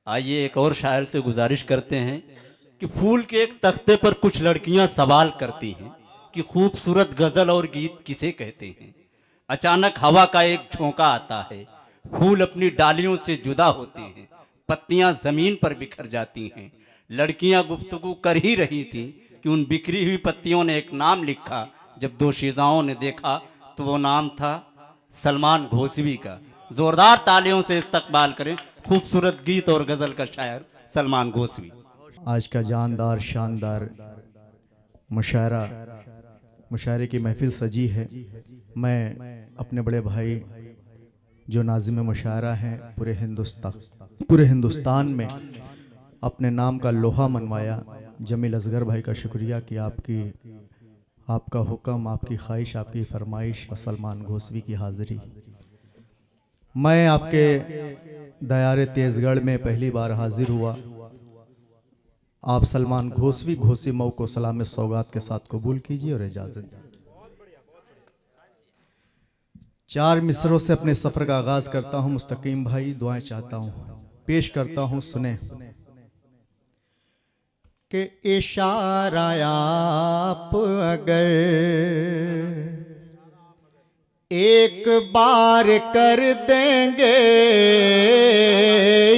आइए एक और शायर से गुजारिश करते हैं कि फूल के एक तख्ते पर कुछ लड़कियां सवाल करती हैं कि खूबसूरत गज़ल और गीत किसे कहते हैं। अचानक हवा का एक झोंका आता है, फूल अपनी डालियों से जुदा होते हैं, पत्तियां ज़मीन पर बिखर जाती हैं। लड़कियां गुफ्तगू कर ही रही थीं कि उन बिखरी हुई पत्तियों ने एक नाम लिखा। जब दो शीज़ाओं ने देखा तो वो नाम था सलमान घोसवी का। ज़ोरदार तालियों से इस्तकबाल करें खूबसूरत गीत और गज़ल का शायर सलमान घोसवी। आज का जानदार शानदार मुशायरा मुशायरे की महफिल सजी है। मैं अपने बड़े भाई जो नाज़िम मुशायरा हैं पूरे हिंदुस्तान में अपने नाम का लोहा मनवाया, जमील असगर भाई का शुक्रिया कि आपका हुक्म, आपकी ख्वाहिश, आपकी फरमाइश और सलमान घोसवी की हाज़िरी। मैं आपके दयारे तेज़गढ़ में पहली बार हाजिर हुआ। आप सलमान घोसवी घोसी मऊ को सलाम सौगात के साथ कबूल कीजिए और इजाज़त। 4 मिसरों से अपने सफ़र का आगाज़ करता हूँ। मुस्तकीम भाई दुआएं चाहता हूँ, पेश करता हूँ, सुने कि इशारा आप अगर एक बार कर देंगे,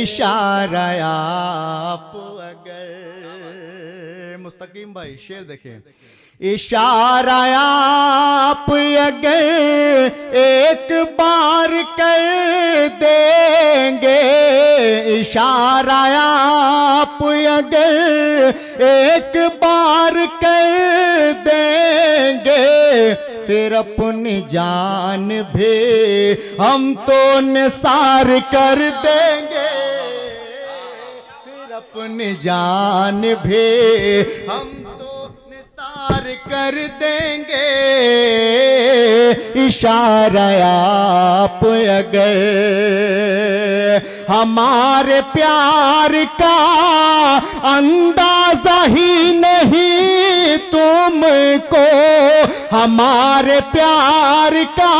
इशारा आप अगर, मुस्तकीम भाई शेर देखें, इशारा आप अगर एक बार कर देंगे, इशारा आप अगर एक बार कर देंगे, फिर अपनी जान भी हम तो निसार कर देंगे, फिर अपनी जान भी हम तो निसार कर देंगे, इशारा आप अगर हमारे प्यार का अंदाजा ही नहीं तुमको, हमारे प्यार का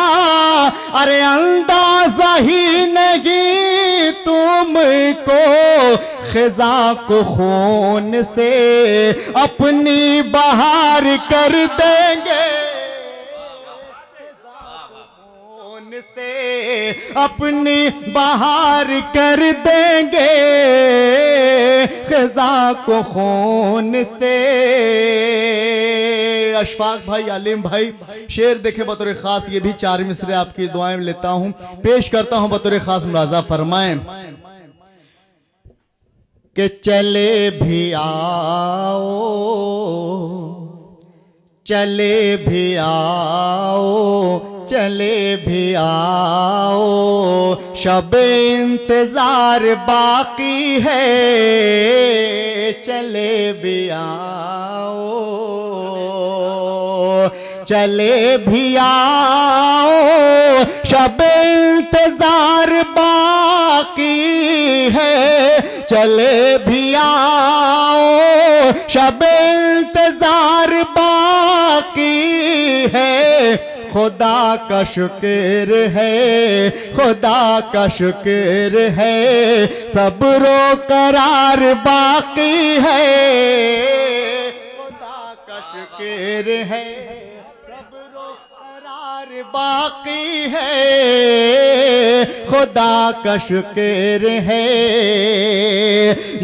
अरे अंदाजा ही नहीं तुमको, खिजा को खून से अपनी बहार कर देंगे, खून से अपनी बहार कर देंगे, खिजा को खून से। अशफाक भाई, आलिम भाई शेर देखे बतौर खास, ये भी 4 मिसरे आपकी दुआएं लेता हूं, पेश करता हूं बतौर खास, मुलाजा फरमाएं कि चले भी आओ, चले भी आओ, चले भी आओ, शब इंतजार बाकी है, चले भी आओ, चले भी आओ, शब इंतजार बाकी है, चले भी आओ, शब इंतजार बाकी है, खुदा का शुक्र है, खुदा का शुक्र है, सब्रो करार बाकी है, खुदा का शुक्र है, सब्रो करार बाकी है, खुदा का शुक्र है,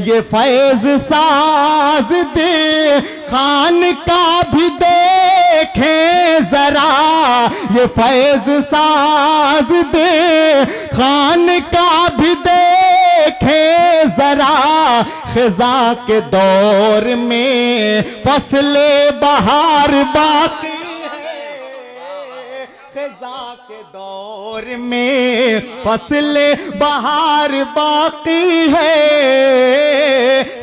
ये फैज साज दे खान का भी देखें जरा, ये फैज साज दे खान का भी देखें जरा, खिजा के दौर में फसले बहार बाकी है, खिजा के दौर में फसले बहार बाकी है,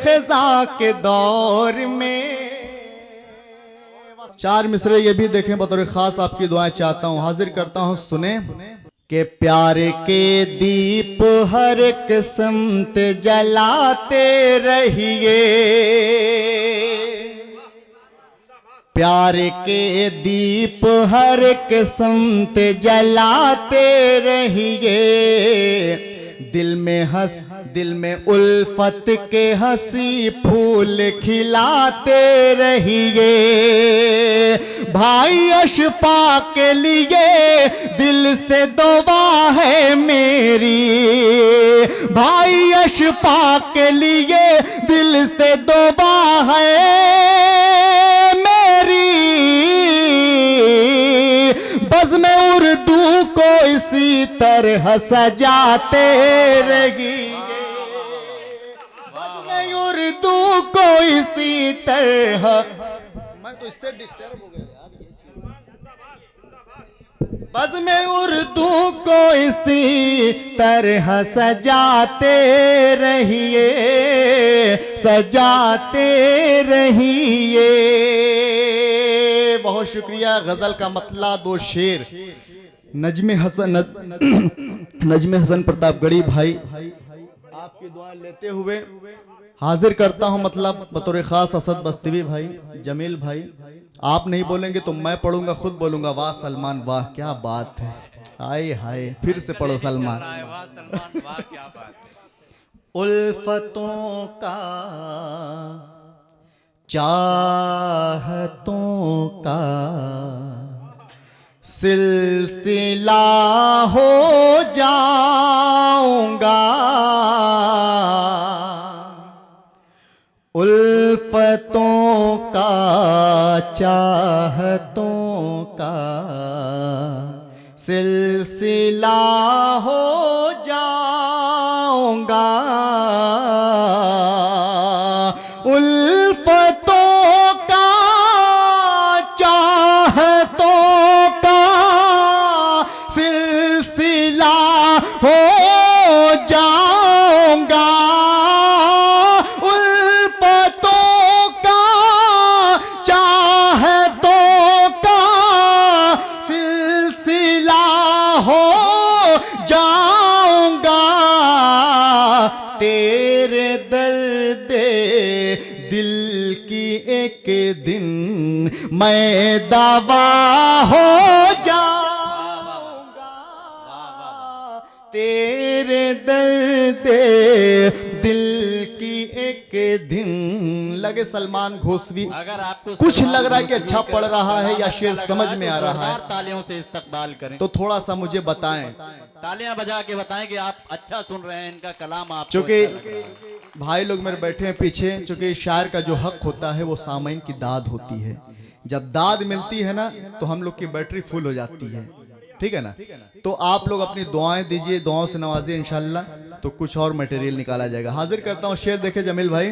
खिजा के दौर में। 4 मिसरे ये भी देखें बतौर खास, आपकी दुआएं चाहता हूं, हाजिर करता हूं, सुने कि प्यार के दीप हर किस्मत जलाते रहिए, प्यार के दीप हर किस्मत जलाते रहिए, दिल में उल्फत के हंसी फूल खिलाते रहिए। भाई अशफा के लिए दिल से दुआ है मेरी, भाई अशफा के लिए दिल से दुआ है मेरी। बज़्म उर्दू को इसी तरह सजाते रहिए, बज़्म उर्दू को इसी तरह। मैं तो इससे डिस्टर्ब हो गया यार, ये चीज। बज़्म उर्दू को इसी तरह सजाते रहिए, सजाते रहिए। बहुत शुक्रिया। गजल का मतलब दो शेर नजमे हसन प्रतापगढ़ी भाई, आपकी दुआएं लेते हुए हाजिर करता हूं। मतलब बतौर खास असद बस्तीवी भाई, जमील भाई, आप नहीं बोलेंगे तो मैं पढ़ूंगा, खुद बोलूंगा। वाह सलमान वाह, क्या बात है। हाय हाय, फिर से पढ़ो सलमान। उल्फतों का, चाहतों का सिलसिला हो जाऊंगा। उल्फतों का, चाहतों का सिलसिला हो जाऊंगा। उल्फतों का, चाहतों का सिलसिला हो जाऊंगा। उल्फतों का, चाहतों का सिलसिला हो जाऊंगा। तेरे दर्द दिल की एक दिन मैं दवा हो जाऊंगा। तेरे दर्द दिल की एक दिन। लगे सलमान घोसवी, अगर आपको कुछ लग रहा है कि अच्छा पढ़ रहा है या शेर समझ में आ रहा है तालियों से इस्तकबाल करें, तो थोड़ा सा मुझे बताएं। तालियां बजा के बताएं कि आप अच्छा सुन रहे हैं, इनका कलाम आप। चूंकि भाई लोग मेरे बैठे हैं पीछे, चूंकि शायर का जो हक होता है वो सामईन की दाद होती है। जब दाद मिलती है ना तो हम लोग की बैटरी फुल हो जाती है, ठीक है ना। तो आप लोग अपनी दुआएं दीजिए, दुआओं से नवाजिए, इंशाल्लाह तो कुछ और मटेरियल निकाला जाएगा। हाजिर करता हूँ शेर, देखे जमील भाई।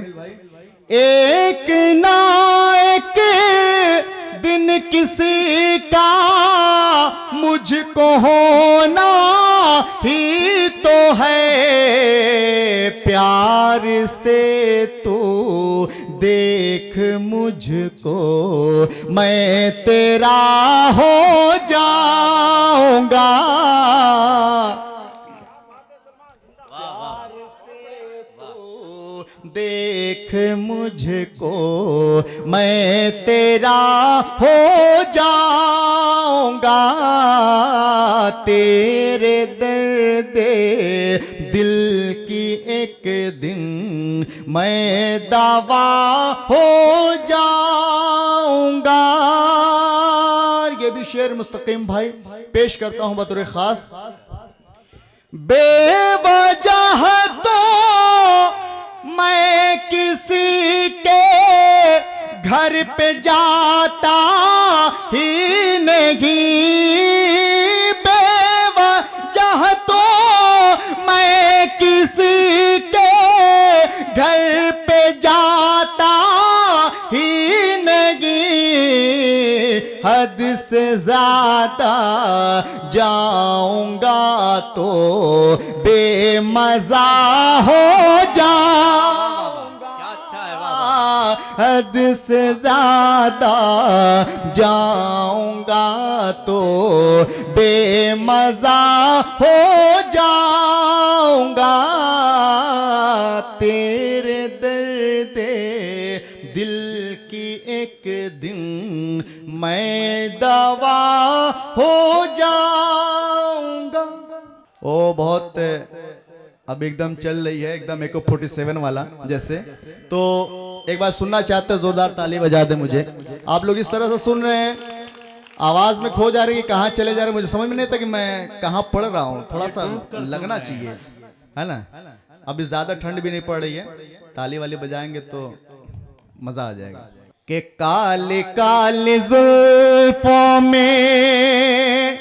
एक ना एक दिन किसी का मुझको होना ही तो है। प्यार से तू देख मुझको, मैं तेरा हो जाऊंगा। देख मुझको, मैं तेरा हो जाऊंगा। तेरे दर्द दिल की एक दिन मैं दवा हो जाऊंगा। ये भी शेर मुस्तकीम भाई पेश करता हूं बतौर खास। बेवजह तो मैं किसी के घर पे जाता ही नहीं। बेवजह तो मैं किसी के घर पे जाता ही नहीं। हद से ज्यादा जाऊंगा तो बेमजा हो जाऊंगा। हद से ज्यादा जाऊंगा तो बेमजा हो जाऊंगा। तेरे दर्द दिल की एक दिन मैं दवा हो जाऊंगा। ओ बहुत अब एकदम चल रही है, एकदम एको 47 वाला जैसे। तो एक बार सुनना चाहते हो, जोरदार ताली बजा दे मुझे। आप लोग इस तरह से सुन रहे हैं, आवाज में खो जा रही है, कहाँ चले जा रहे हैं, मुझे समझ में नहीं था कि मैं कहाँ पढ़ रहा हूँ। थोड़ा सा लगना चाहिए, है ना। अभी ज्यादा ठंड भी नहीं पड़ रही है, ताली वाली बजाएंगे तो मजा आ जाएगा। के काले काले जुल्फों में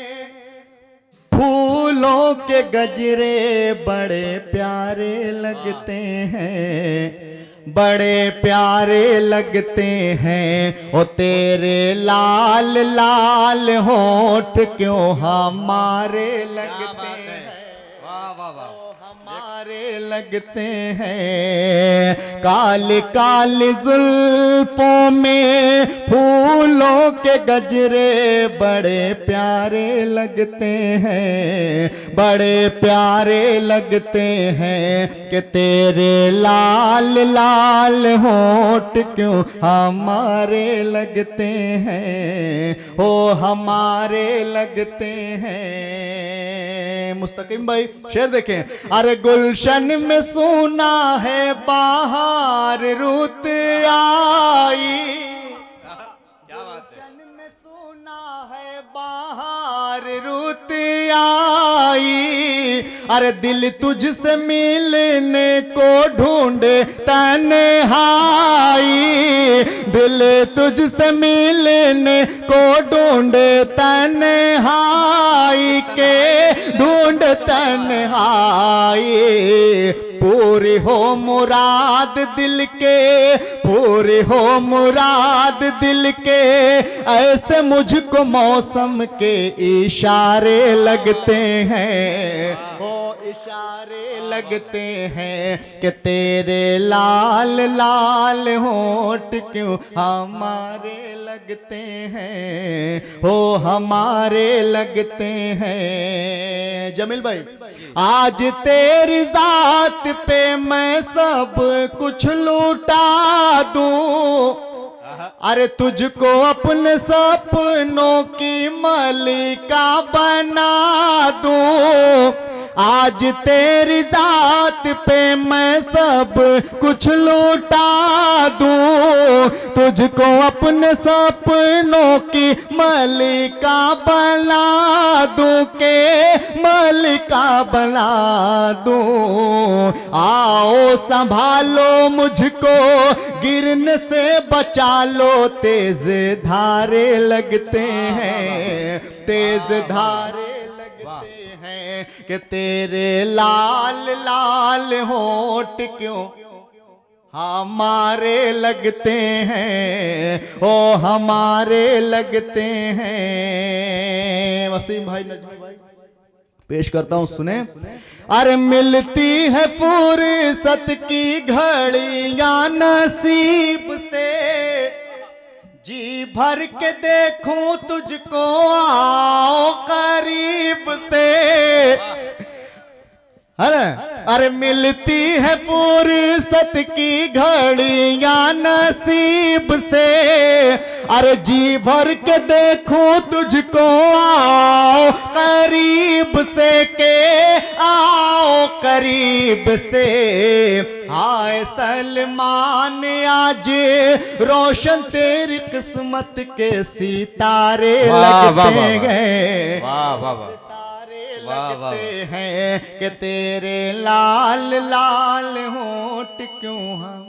फूलों के गजरे बड़े प्यारे लगते हैं, बड़े प्यारे लगते हैं। ओ तेरे लाल लाल होठ क्यों हमारे लगते हैं, हमारे लगते हैं। काले काले जुल्फों में फूलों के गजरे बड़े प्यारे लगते हैं, बड़े प्यारे लगते हैं। कि तेरे लाल लाल होठ क्यों हमारे लगते हैं, ओ हमारे लगते हैं। मुस्तकीम भाई शेर देखें। अरे गुलशन में सुना है बाहर रुत आई, गुलशन में सुना है बाहर रुत आई। अरे दिल तुझसे मिलने को ढूंढे तन्हाई, दिल तुझसे मिलने को ढूंढे तन्हाई के ढूंढ तन्हाई। पूरी हो मुराद दिल के, पूरी हो मुराद दिल के, ऐसे मुझको मौसम के इशारे लगते हैं, ओ इशारे लगते हैं। कि तेरे लाल लाल होठ क्यों हमारे लगते हैं, हो हमारे लगते हैं। जमील भाई आज तेरी जात पे मैं सब कुछ लूटा दूं, अरे तुझको अपने सपनों की मलिका बना दूं। आज तेरी जात पे मैं सब कुछ लूटा दूं, तुझको अपने सपनों की मलिका बना दूं, के मलिका बना दूं। आओ संभालो मुझको गिरने से बचा लो, तेज धारे लगते हैं, तेज धारे लगते हैं। कि तेरे लाल लाल होठ क्यों हमारे लगते हैं, ओ हमारे लगते हैं। वसीम भाई नजमी भाई पेश करता हूं, सुने। अरे मिलती है फुर्सत की घड़ियां नसीब से, जी भर के देखूं तुझको आओ करीब से, है ना। अरे मिलती है फुर्सत की घड़ियां नसीब से, अरे जी भर के देखूं तुझको आओ करीब से, के आओ करीब से। हाय सलमान आज रोशन तेरी किस्मत के सितारे लगते गए, लगते हैं। कि तेरे लाल लाल होठ क्यों हम